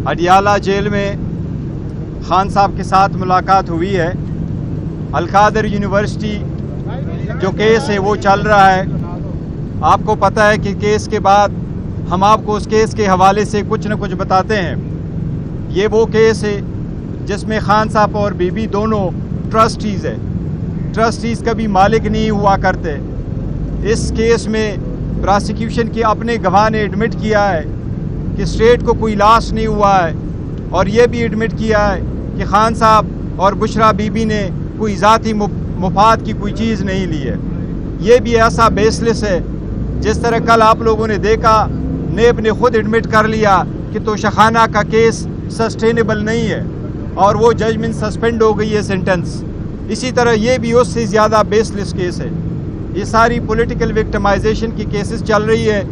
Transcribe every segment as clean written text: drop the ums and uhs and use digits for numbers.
Adiala jail میں خان صاحب کے ساتھ ملاقات ہوئی ہے. القادر یونیورسٹی جو کیس ہے وہ چل رہا ہے. آپ کو پتہ ہے کہ کیس کے بعد ہم آپ کو اس کیس کے حوالے سے کچھ نہ کچھ بتاتے ہیں. یہ وہ کیس ہے جس میں خان صاحب اور بی بی دونوں ٹرسٹیز ہیں. ٹرسٹیز کبھی مالک نہیں ہوا کرتے. اس کیس میں پراسیکیوشن کے اپنے گواہ نے ایڈمٹ کیا ہے کہ اسٹیٹ کو کوئی لاس نہیں ہوا ہے، اور یہ بھی ایڈمٹ کیا ہے کہ خان صاحب اور بشرا بی بی نے کوئی ذاتی مفاد کی کوئی چیز نہیں لی ہے. یہ بھی ایسا بیس لیس ہے. جس طرح کل آپ لوگوں نے دیکھا نیب نے خود ایڈمٹ کر لیا کہ توشخانہ کا کیس سسٹینیبل نہیں ہے اور وہ ججمنٹ سسپینڈ ہو گئی ہے سینٹنس. اسی طرح یہ بھی اس سے زیادہ بیس لیس کیس ہے. یہ ساری پولیٹیکل وکٹمائزیشن کی کیسز چل رہی ہے.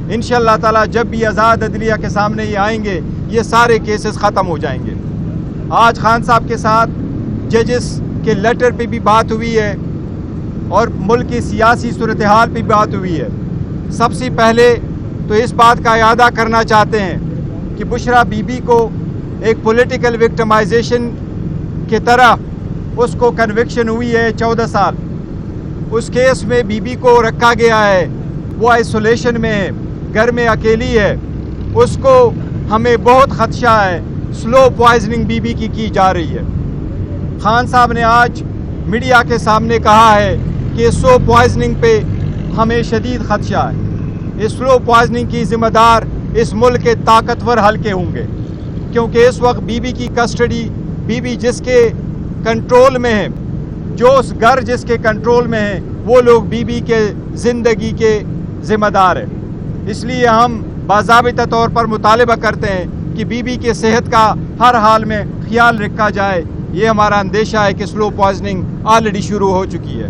انشاءاللہ تعالی جب بھی آزاد عدلیہ کے سامنے یہ آئیں گے یہ سارے کیسز ختم ہو جائیں گے. آج خان صاحب کے ساتھ ججز کے لیٹر پہ بھی بات ہوئی ہے اور ملک کی سیاسی صورتحال پہ بات ہوئی ہے. سب سے پہلے تو اس بات کا اعادہ کرنا چاہتے ہیں کہ بشرا بی بی کو ایک پولیٹیکل وکٹمائزیشن کی طرح اس کو کنوکشن ہوئی ہے 14 سال. اس کیس میں بی بی کو رکھا گیا ہے، وہ آئسولیشن میں ہے، گھر میں اکیلی ہے. اس کو ہمیں بہت خدشہ ہے سلو پوائزننگ بی بی کی جا رہی ہے. خان صاحب نے آج میڈیا کے سامنے کہا ہے کہ سلو پوائزننگ پہ ہمیں شدید خدشہ ہے. اس سلو پوائزننگ کی ذمہ دار اس ملک کے طاقتور حلقے ہوں گے، کیونکہ اس وقت بی بی کی کسٹڈی بی بی جس کے کنٹرول میں ہے، جو اس گھر جس کے کنٹرول میں ہے، وہ لوگ بی بی کے زندگی کے ذمہ دار ہیں. اس لیے ہم باضابطہ طور پر مطالبہ کرتے ہیں کہ بی بی کے صحت کا ہر حال میں خیال رکھا جائے. یہ ہمارا اندیشہ ہے کہ سلو پوائزننگ آلریڈی شروع ہو چکی ہے.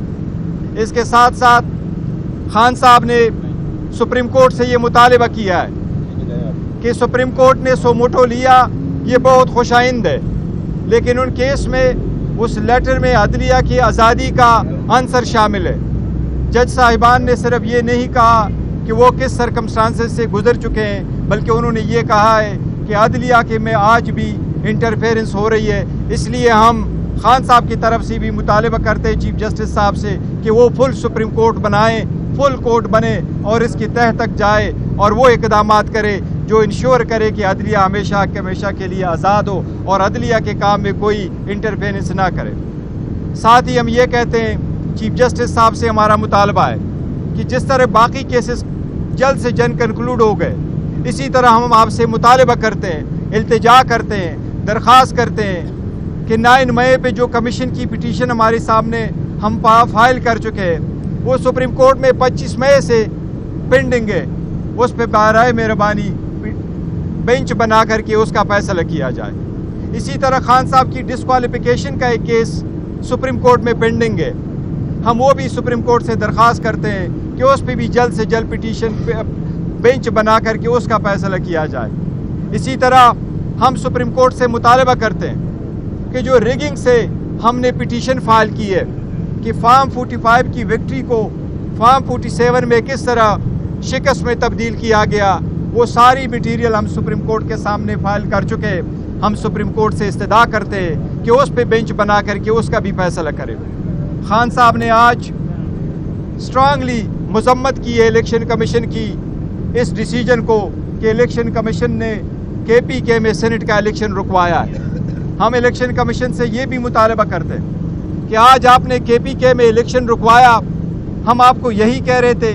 اس کے ساتھ ساتھ خان صاحب نے سپریم کورٹ سے یہ مطالبہ کیا ہے کہ سپریم کورٹ نے سو موٹو لیا، یہ بہت خوش آئند ہے، لیکن ان کیس میں اس لیٹر میں عدلیہ کی آزادی کا عنصر شامل ہے. جج صاحبان نے صرف یہ نہیں کہا کہ وہ کس سرکمسٹانسز سے گزر چکے ہیں، بلکہ انہوں نے یہ کہا ہے کہ عدلیہ کے میں آج بھی انٹرفیرنس ہو رہی ہے. اس لیے ہم خان صاحب کی طرف سے بھی مطالبہ کرتے ہیں چیف جسٹس صاحب سے کہ وہ فل سپریم کورٹ بنائیں، فل کورٹ بنے اور اس کی تہ تک جائے اور وہ اقدامات کرے جو انشور کرے کہ عدلیہ ہمیشہ کے لیے آزاد ہو اور عدلیہ کے کام میں کوئی انٹرفیرنس نہ کرے. ساتھ ہی ہم یہ کہتے ہیں چیف جسٹس صاحب سے ہمارا مطالبہ ہے کہ جس طرح باقی کیسز جلد سے جلد کنکلوڈ ہو گئے، اسی طرح ہم آپ سے مطالبہ کرتے ہیں، التجا کرتے ہیں، درخواست کرتے ہیں کہ 9 مئی پہ جو کمیشن کی پٹیشن ہمارے سامنے ہم فائل کر چکے ہیں وہ سپریم کورٹ میں 25 مئی سے پینڈنگ ہے. اس پہ برائے مہربانی بینچ بنا کر کے اس کا فیصلہ کیا جائے. اسی طرح خان صاحب کی ڈسکوالیفیکیشن کا ایک کیس سپریم کورٹ میں پینڈنگ ہے. ہم وہ بھی سپریم کورٹ سے درخواست کرتے ہیں کہ اس پہ بھی جلد سے جلد پٹیشن بینچ بنا کر کے اس کا فیصلہ کیا جائے. اسی طرح ہم سپریم کورٹ سے مطالبہ کرتے ہیں کہ جو ریگنگ سے ہم نے پٹیشن فائل کی ہے کہ فارم 45 کی وکٹری کو فارم 47 میں کس طرح شکست میں تبدیل کیا گیا، وہ ساری میٹیریل ہم سپریم کورٹ کے سامنے فائل کر چکے. ہم سپریم کورٹ سے استدعا کرتے ہیں کہ اس پہ بینچ بنا کر کے اس کا بھی فیصلہ کرے. خان صاحب نے آج اسٹرانگلی مذمت کی ہے الیکشن کمیشن کی اس ڈیسیجن کو کہ الیکشن کمیشن نے KPK میں سینٹ کا الیکشن رکوایا ہے. ہم الیکشن کمیشن سے یہ بھی مطالبہ کرتے ہیں کہ آج آپ نے KPK میں الیکشن رکوایا. ہم آپ کو یہی کہہ رہے تھے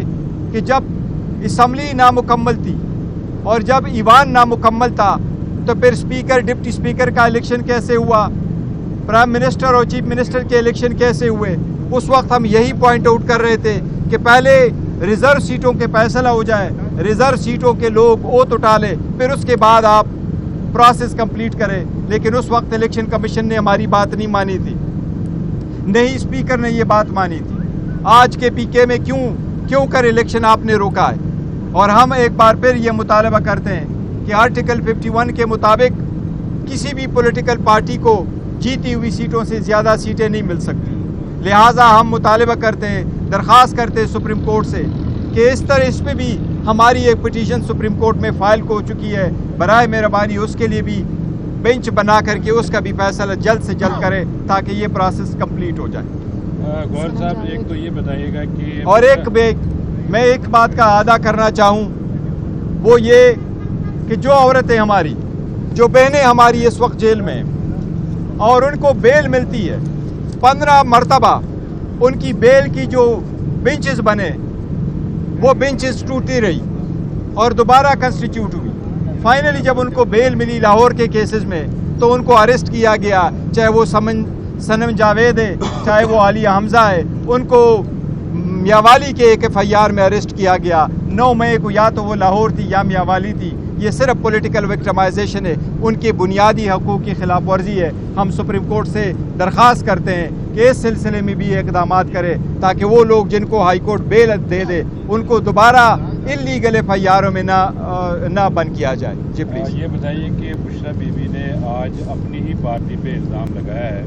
کہ جب اسمبلی نامکمل تھی اور جب ایوان نامکمل تھا تو پھر اسپیکر ڈپٹی اسپیکر کا الیکشن کیسے ہوا، پرائم منسٹر اور چیف منسٹر کے الیکشن کیسے ہوئے. اس وقت ہم یہی پوائنٹ آؤٹ کر رہے تھے کہ پہلے ریزرو سیٹوں کے فیصلہ ہو جائے، ریزرو سیٹوں کے لوگ اوت اٹھا لے، پھر اس کے بعد آپ پروسیس کمپلیٹ کریں. لیکن اس وقت الیکشن کمیشن نے ہماری بات نہیں مانی تھی، نہیں اسپیکر نے یہ بات مانی تھی. آج KPK میں کیوں کر الیکشن آپ نے روکا ہے؟ اور ہم ایک بار پھر یہ مطالبہ کرتے ہیں کہ آرٹیکل 51 کے مطابق کسی بھی پولیٹیکل پارٹی کو جیتی ہوئی سیٹوں سے زیادہ سیٹیں نہیں مل سکتی. لہٰذا ہم مطالبہ کرتے ہیں، درخواست کرتے ہیں سپریم کورٹ سے کہ اس پہ بھی ہماری ایک پٹیشن سپریم کورٹ میں فائل ہو چکی ہے، برائے مہربانی اس کے لیے بھی بینچ بنا کر کے اس کا بھی فیصلہ جلد سے جلد کرے تاکہ یہ پروسیس کمپلیٹ ہو جائے۔ گوہر صاحب ایک تو یہ بتائیے گا کہ اور میں ایک بات کا اعادہ کرنا چاہوں، وہ یہ کہ جو عورتیں ہماری، جو بہنیں ہماری اس وقت جیل میں اور ان کو بیل ملتی ہے، 15 مرتبہ ان کی بیل کی جو بینچز بنے وہ بینچز ٹوٹتی رہی اور دوبارہ کنسٹیٹیوٹ ہوئی۔ فائنلی جب ان کو بیل ملی لاہور کے کیسز میں تو ان کو اریسٹ کیا گیا، چاہے وہ سنم جاوید ہے، چاہے وہ عالیہ حمزہ ہے، ان کو میاوالی کے ایک FIR میں اریسٹ کیا گیا 9 مئی کو، یا تو وہ لاہور تھی یا میاوالی تھی۔ یہ صرف پولیٹیکل وکٹمائزیشن ہے، ان کے بنیادی حقوق کی خلاف ورزی ہے۔ ہم سپریم کورٹ سے درخواست کرتے ہیں کہ اس سلسلے میں بھی اقدامات کرے تاکہ وہ لوگ جن کو ہائی کورٹ بیل دے دے ان کو دوبارہ انلیگل FIR میں نہ بند کیا جائے۔ جی پلیز۔ یہ بتائیے کہ بشرا بی بی نے آج اپنی ہی پارٹی پہ الزام لگایا ہے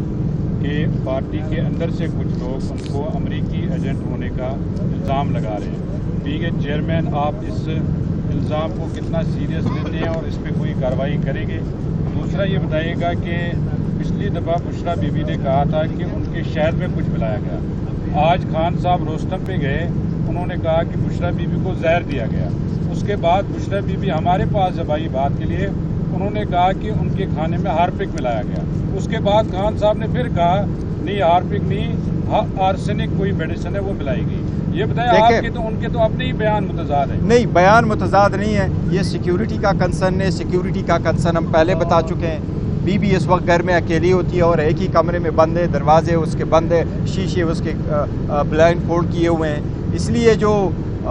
کہ پارٹی کے اندر سے کچھ لوگ ان کو امریکی ایجنٹ ہونے کا الزام لگا رہے ہیں۔ بینگ اے چیئرمین آپ اس الزام کو کتنا سیریس لیتے ہیں اور اس پہ کوئی کارروائی کریں گے؟ دوسرا یہ بتائیے گا کہ پچھلی دفعہ بشرا بی بی نے کہا تھا کہ ان کے شہر میں کچھ ملایا گیا، آج خان صاحب روستم پہ گئے، انہوں نے کہا کہ بشرا بی بی کو زہر دیا گیا۔ اس کے بعد بشرا بی بی ہمارے پاس جب آئی بات کے لیے، انہوں نے کہا کہ ان کے کھانے میں ہارپک ملایا گیا۔ اس کے بعد خان صاحب نے پھر کہا نہیں ہارپک نہیں، آرسینک کوئی میڈیسن ہے وہ ملائی گئی۔ یہ بتائیں آپ کے تو ان کے تو اپنے ہی بیان متضاد ہیں۔ نہیں، بیان متضاد نہیں ہے، یہ سیکیورٹی کا کنسرن ہے۔ سیکیورٹی کا کنسرن ہم پہلے بتا چکے ہیں۔ بی بی اس وقت گھر میں اکیلی ہوتی ہے اور ایک ہی کمرے میں بند ہے، دروازے اس کے بند ہے، شیشے اس کے بلائنڈ فولڈ کیے ہوئے ہیں، اس لیے جو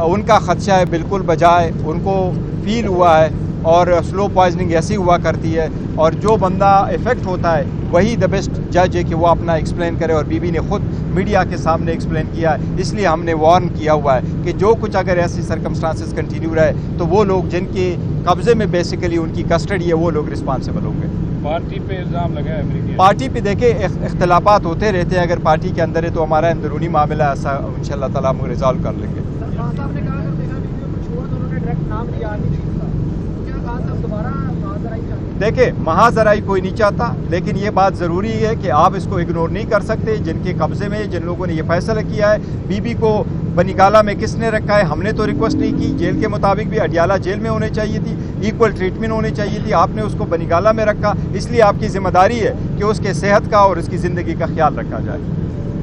ان کا خدشہ ہے بالکل بجائے ان کو فیل ہوا ہے اور سلو پوائزننگ ایسی ہوا کرتی ہے، اور جو بندہ افیکٹ ہوتا ہے وہی دا بیسٹ جج ہے کہ وہ اپنا ایکسپلین کرے، اور بی بی نے خود میڈیا کے سامنے ایکسپلین کیا ہے۔ اس لیے ہم نے وارن کیا ہوا ہے کہ جو کچھ اگر ایسی سرکمسٹانسز کنٹینیو رہے تو وہ لوگ جن کے قبضے میں بیسیکلی ان کی کسٹڈی ہے وہ لوگ رسپانسبل ہوں گے۔ پارٹی پہ الزام لگا ہے امریکی، پارٹی پہ دیکھیں اختلافات ہوتے رہتے ہیں، اگر پارٹی کے اندر ہے تو ہمارا اندرونی معاملہ ایسا انشاءاللہ تعالیٰ ہم ریزالو کر لیں گے۔ خان صاحب نے کہا اگر میرا ویڈیو کو چھوڑ تو انہوں نے ڈائریکٹ نام لیا نہیں تھا، تو کیا خان صاحب دوبارہ محاذرائی چاہتے ہیں؟ دیکھیں محاذرائی کوئی نہیں چاہتا، لیکن یہ بات ضروری ہے کہ آپ اس کو اگنور نہیں کر سکتے۔ جن کے قبضے میں جن لوگوں نے یہ فیصلہ کیا ہے، بی بی کو بنیگالہ میں کس نے رکھا ہے، ہم نے تو ریکویسٹ نہیں کی، جیل کے مطابق بھی اڈیالہ جیل میں ہونے چاہیے تھی، ایکول ٹریٹمنٹ ہونی چاہیے تھی، آپ نے اس کو بنیگالہ میں رکھا، اس لیے آپ کی ذمہ داری ہے کہ اس کے صحت کا اور اس کی زندگی کا خیال رکھا جائے۔